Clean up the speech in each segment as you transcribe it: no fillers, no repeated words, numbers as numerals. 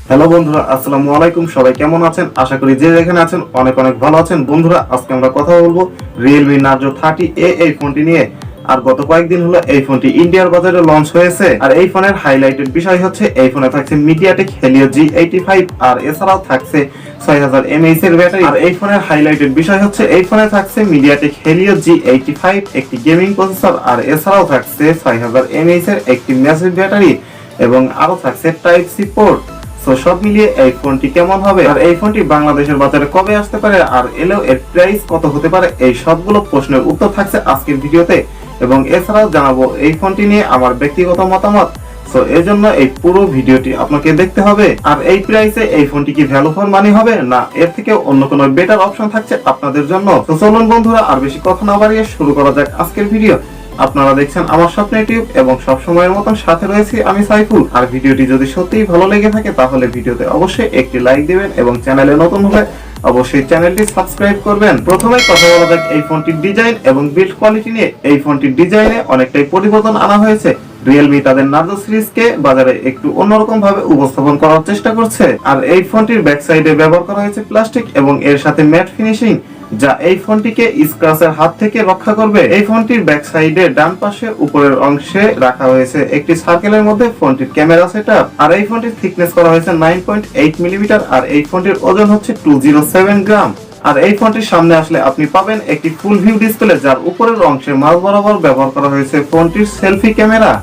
Hello বন্ধুরা, আসসালামু আলাইকুম। সবাই কেমন আছেন? আশা করি যে যেখানে আছেন অনেক অনেক ভালো আছেন। বন্ধুরা, আজকে আমরা কথা বলবো Realme Narzo 30a এই ফোনটি নিয়ে। আর গত কয়েকদিন হলো এই ফোনটি ইন্ডিয়ার বাজারে লঞ্চ হয়েছে। আর এই ফোনের হাইলাইটেড বিষয় হচ্ছে এই ফোনে থাকছে মিডিয়াটেক হেলিও G85 আর এছাড়াও থাকছে 6000 mAh এর ব্যাটারি। আর এই ফোনের হাইলাইটেড বিষয় হচ্ছে এই ফোনে থাকছে মিডিয়াটেক হেলিও G85 একটি গেমিং প্রসেসর আর এছাড়াও থাকছে 6000 mAh এর একটি ম্যাসিভ ব্যাটারি এবং আরো থাকছে টাইপ সি পোর্ট। তো সব মিলিয়ে এই ফোনটি কেমন হবে আর এই ফোনটি বাংলাদেশের বাজারে কবে আসতে পারে আর এলেও এর প্রাইস কত হতে পারে, এই সবগুলো প্রশ্নের উত্তর থাকছে আজকের ভিডিওতে। এবং এছাড়াও জানাবো এই ফোনটি নিয়ে আমার ব্যক্তিগত মতামত। তো এর জন্য এই পুরো ভিডিওটি আপনাকে দেখতে হবে। আর এই প্রাইসে এই ফোনটি কি ভ্যালু ফর মানি হবে না এর থেকে অন্য কোনো বেটার অপশন থাকছে আপনাদের জন্য? তো চলুন বন্ধুরা, আর বেশি কথা না বাড়িয়ে শুরু করা যাক আজকের ভিডিও। আপনারা দেখছেন আমার স্বপ্নের টিউব এবং সব সময়ের মতন সাথে রয়েছি আমি সাইফুল। আর ভিডিওটি যদি সত্যিই ভালো লেগে থাকে তাহলে ভিডিওতে অবশ্যই একটি লাইক দিবেন এবং চ্যানেলে নতুন হলে অবশ্যই চ্যানেলটি সাবস্ক্রাইব করবেন। প্রথমেই কথা বলা যাক এই ফোনটির ডিজাইন এবং বিল্ড কোয়ালিটি নিয়ে। এই ফোনটির ডিজাইনে অনেকটাই পরিবর্তন আনা হয়েছে। রিয়েলমি তাদের নার্জো সিরিজকে বাজারে একটু অন্যরকম ভাবে উপস্থাপন করার চেষ্টা করছে। আর এই ফোনটির ব্যাক সাইডে ব্যবহার করা হয়েছে প্লাস্টিক এবং এর সাথে ম্যাট ফিনিশিং, যা এই ফোনটিকে স্ক্র্যাচের হাত থেকে রক্ষা করবে। এই ফোনটির ব্যাক সাইডে ডান পাশে উপরের অংশে রাখা হয়েছে একটি সার্কেলের মধ্যে ফোনটির ক্যামেরা সেটআপ। আর এই ফোনটির থিকনেস করা হয়েছে 9.8 মিলিমিটার আর এই ফোনটির ওজন হচ্ছে 207 গ্রাম। আর এই ফোনটির সামনে আসলে আপনি পাবেন একটি ফুল ভিউ ডিসপ্লে, যার উপরের অংশে মাঝ বরাবর ব্যবহার করা হয়েছে ফোনটির সেলফি ক্যামেরা।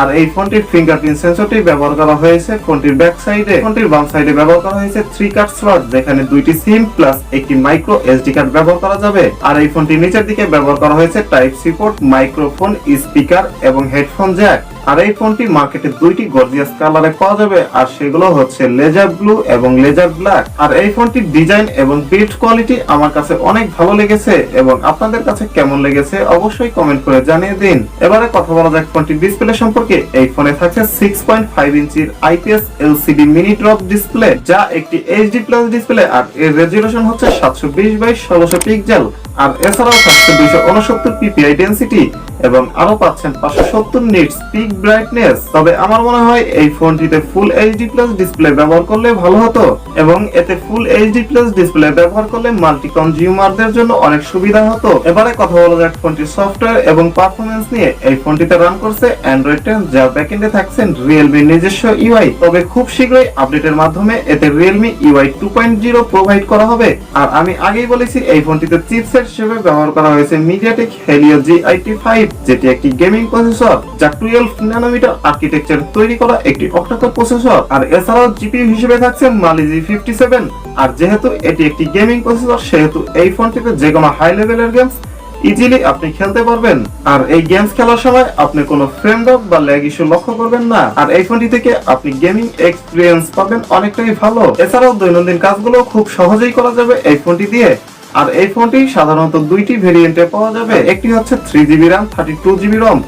আর এই ফোনটির ফিঙ্গারপ্রিন্ট সেন্সরটি ব্যবহার করা হয়েছে ফোনটির ব্যাক সাইডে। ফোনটির বাম সাইডে ব্যবহার করা হয়েছে 3 কার্ড স্লট, যেখানে দুইটি সিম প্লাস একটি মাইক্রো এসডি কার্ড ব্যবহার করা যাবে। আর এই ফোনটির নিচের দিকে ব্যবহার করা হয়েছে type C port, microphone, speaker এবং হেডফোন জ্যাক। আর এই ফোনটি মার্কেটে দুইটি গর্জিয়াস কালারে পাওয়া যাবে, আর সেগুলো হচ্ছে লেজার ব্লু এবং লেজার ব্ল্যাক। আর এই ফোনটির ডিজাইন এবং বিল্ড কোয়ালিটি আমার কাছে অনেক ভালো লেগেছে এবং আপনাদের কাছে কেমন লেগেছে অবশ্যই কমেন্ট করে জানিয়ে দিন। এবারে কথা বলা যাক ফোনটির ডিসপ্লে সম্পর্কে। এই ফোনে থাকছে 6.5 ইঞ্চির IPS LCD mini drop display, যা একটি HD প্লাস ডিসপ্লে। আর এর রেজুলেশন হচ্ছে 720x1600 পিক্সেল। আর এছাড়াও থাকছে 269 ppi ডেনসিটি এবং আরো পাচ্ছেন 570 নিটস পিক ব্রাইটনেস। তবে আমার মনে হয় এই ফোনটিতে ফুল HD প্লাস ডিসপ্লে ব্যবহার করলে ভালো হতো এবং এতে ফুল HD প্লাস ডিসপ্লে ব্যবহার করলে মাল্টি কনজিউমারদের জন্য অনেক সুবিধা হতো। এবারে কথা বলা যাক ফোনটির সফটওয়্যার এবং পারফরম্যান্স নিয়ে। এই ফোনটিতে রান করছে Android 10, যার ব্যাকএন্ডে থাকছেন Realme নিজস্ব UI। তবে খুব শীঘ্রই আপডেটের মাধ্যমে এতে Realme UI 2.0 প্রোভাইড করা হবে। আর আমি আগেই বলেছি এই ফোনটিতে চিপসেট হিসেবে ব্যবহার করা হয়েছে মিডিয়াটেক হেলিও G85, যেটি একটি গেমিং প্রসেসর, যা 12 ন্যানোমিটার আর্কিটেকচার তৈরি করা একটি অক্টাকোর প্রসেসর। আর এছাড়াও জিপিইউ হিসেবে থাকছে Mali G57। আর যেহেতু এটি একটি গেমিং প্রসেসর সেহেতু এই ফোনটিতে যে কোনো হাই লেভেলের গেমস ইজিলি আপনি খেলতে পারবেন। আর এই গেমস খেলার সময় আপনি কোনো ফ্রেম ড্রপ বা ল্যাগ ইস্যু লক্ষ্য করবেন না। আর এই ফোনটি থেকে আপনি গেমিং এক্সপিরিয়েন্স পাবেন অনেকটাই ভালো। এছাড়াও দৈনন্দিন কাজগুলো খুব সহজেই করা যাবে এই ফোনটি দিয়ে। আর এই ফোনটি সাধারণত দুইটি ভেরিয়েন্টে পাওয়া যাবে। একটি হচ্ছে 3GB RAM 32GB ROM,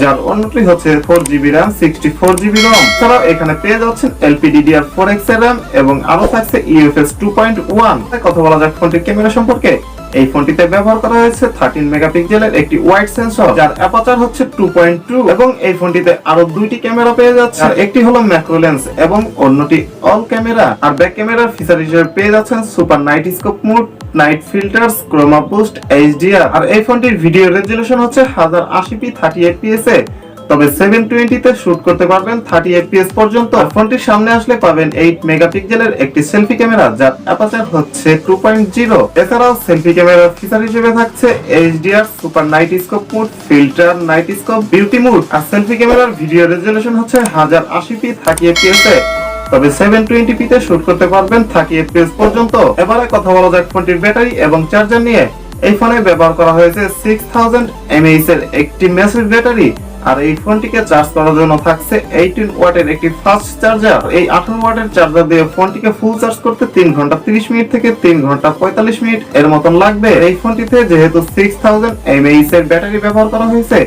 যার অন্যটি হচ্ছে 4GB RAM 64GB ROM। এছাড়াও এখানে পেয়ে যাচ্ছেন LPDDR4X RAM এবং আরো থাকছে UFS 2.1। কথা বলা যাক ফোনটির ক্যামেরা সম্পর্কে। এই ফোনটিতে ব্যবহার করা হয়েছে 13 মেগাপিক্সেলের একটি ওয়াইড সেন্সর, যার অ্যাপারচার হচ্ছে 2.2 এবং এই ফোনটিতে আরো দুইটি ক্যামেরা পেয়ে যাচ্ছে। একটি হলো ম্যাক্রো লেন্স এবং অন্যটি অল ক্যামেরা। আর ব্যাক ক্যামেরার ফিচার হিসেবে পেয়ে যাচ্ছেন super night scope mode, night filters, Croma boost, HDR। আর এই ফোনটির ভিডিও রেজুলেশন হচ্ছে 1080p 30fps এ, তবে 720 তে শুট করতে পারবেন 30fps পর্যন্ত। ফোনটির সামনে আসলে পাবেন 8 মেগাপিক্সেলের একটি সেলফি ক্যামেরা, যার অ্যাপারচার হচ্ছে 2.0। এছাড়াও সেলফি ক্যামেরার ফিচার হিসেবে থাকছে HDR, super night scope mode, filter, night scope, beauty mode. আর সেলফি ক্যামেরার ভিডিও রেজুলেশন হচ্ছে 1080p 30fps এ, তবে 720p তে শুট করতে পারবেন 30fps পর্যন্ত। এবারে কথা বলা যাক ফোনটির ব্যাটারি এবং চার্জার নিয়ে। এই ফোনে ব্যবহার করা হয়েছে 6000 mAh এর একটি ম্যাসিভ ব্যাটারি। আর এই ফোনটিকে চার্জ করার জন্য থাকছে 18 ওয়াটের একটি ফাস্ট চার্জার। এই 18 ওয়াটের চার্জার দিয়ে ফোনটিকে ফুল চার্জ করতে 3 ঘন্টা 30 মিনিট থেকে 3 ঘন্টা 45 মিনিট এর মতন লাগবে। এই ফোনটিতে যেহেতু 6000 mAh এর ব্যাটারি ব্যবহার করা হয়েছে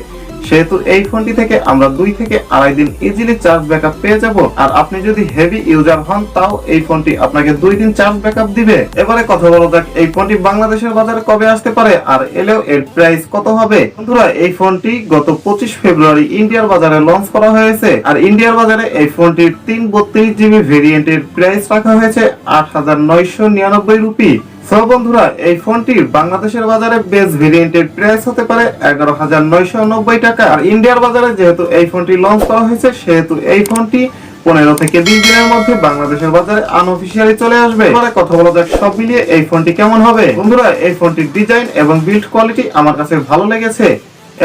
সেহেতু এই ফোনটি থেকে আমরা 2 থেকে আড়াই দিন ইজিলি চার্জ ব্যাকআপ পেয়ে যাব। আর আপনি যদি হেভি ইউজার হন তাও এই ফোনটি আপনাকে 2 দিন চার্জ ব্যাকআপ দিবে। এবারে কথা বলা যাক এই ফোনটি বাংলাদেশের বাজারে কবে আসতে পারে আর এলেও এর প্রাইস কত হবে। বন্ধুরা, এই ফোনটি গত 25 ফেব্রুয়ারি ইন্ডিয়ার বাজারে লঞ্চ করা হয়েছে। আর ইন্ডিয়ার বাজারে এই ফোনটির 332GB ভেরিয়েন্টের প্রাইস রাখা হয়েছে 8,999 রুপি। সো বন্ধুরা, এই ফোনটির বাংলাদেশের বাজারে বেস ভেরিয়েন্টের প্রাইস হতে পারে 11,990 টাকা। আর ইন্ডিয়ার বাজারে যেহেতু এই ফোনটি লঞ্চ করা হয়েছে সেহেতু এই ফোনটি 15 থেকে 20 দিনের মধ্যে বাংলাদেশের বাজারে আনঅফিশিয়ালি চলে আসবে। এবারে কথা বলা যাক সব মিলিয়ে এই ফোনটি কেমন হবে। বন্ধুরা, এই ফোনটির ডিজাইন এবং বিল্ড কোয়ালিটি আমার কাছে ভালো লেগেছে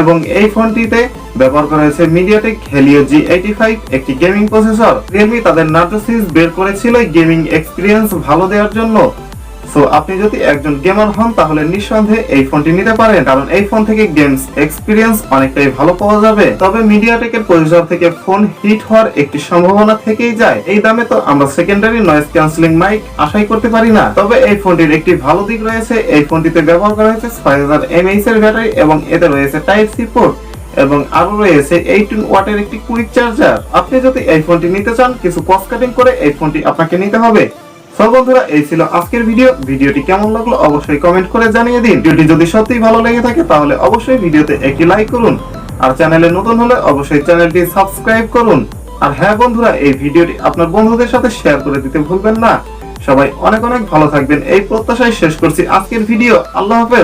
এবং এই ফোনটিতে ব্যবহার করা হয়েছে মিডিয়াটেক হেলিও G85 একটি গেমিং প্রসেসর। Realme তাদের Narzo সিরিজ বের করেছিল গেমিং এক্সপিরিয়েন্স ভালো দেওয়ার জন্য। সো আপনি যদি একজন গেমার হন তাহলে নিঃসন্দেহে এই ফোনটি নিতে পারেন, কারণ এই ফোন থেকে গেমস এক্সপিরিয়েন্স অনেকটাই ভালো পাওয়া যাবে। তবে মিডিয়াটেকের প্রসেসর থেকে ফোন হিট হওয়ার একটি সম্ভাবনা থেকেই যায়। এই দামে তো আমরা সেকেন্ডারি নয়েজ ক্যান্সেলিং মাইক আশাই করতে পারি না। তবে এই ফোনটির একটি ভালো দিক রয়েছে, এই ফোনটিতে ব্যবহার করা হয়েছে 6000 mAh এর ব্যাটারি এবং এতে রয়েছে টাইপ সি পোর্ট এবং আরো রয়েছে 18 ওয়াটের একটি কুইক চার্জার। আপনি যদি এই ফোনটি নিতে চান কিছু কস্ট কাটিং করে এই ফোনটি আপনাকে নিতে হবে। সো বন্ধুরা, এই ছিল আজকের ভিডিওটি কেমন লাগলো অবশ্যই কমেন্ট করে জানিয়ে দিন। ভিডিওটি যদি সত্যিই ভালো লেগে থাকে তাহলে অবশ্যই ভিডিওতে একটি লাইক করুন আর চ্যানেলে নতুন হলে অবশ্যই চ্যানেলটি সাবস্ক্রাইব করুন। আর হ্যাঁ বন্ধুরা, এই ভিডিওটি আপনার বন্ধুদের সাথে শেয়ার করে দিতে ভুলবেন না। সবাই অনেক অনেক ভালো থাকবেন এই প্রত্যাশায় শেষ করছি আজকের ভিডিও। আল্লাহ হাফেজ।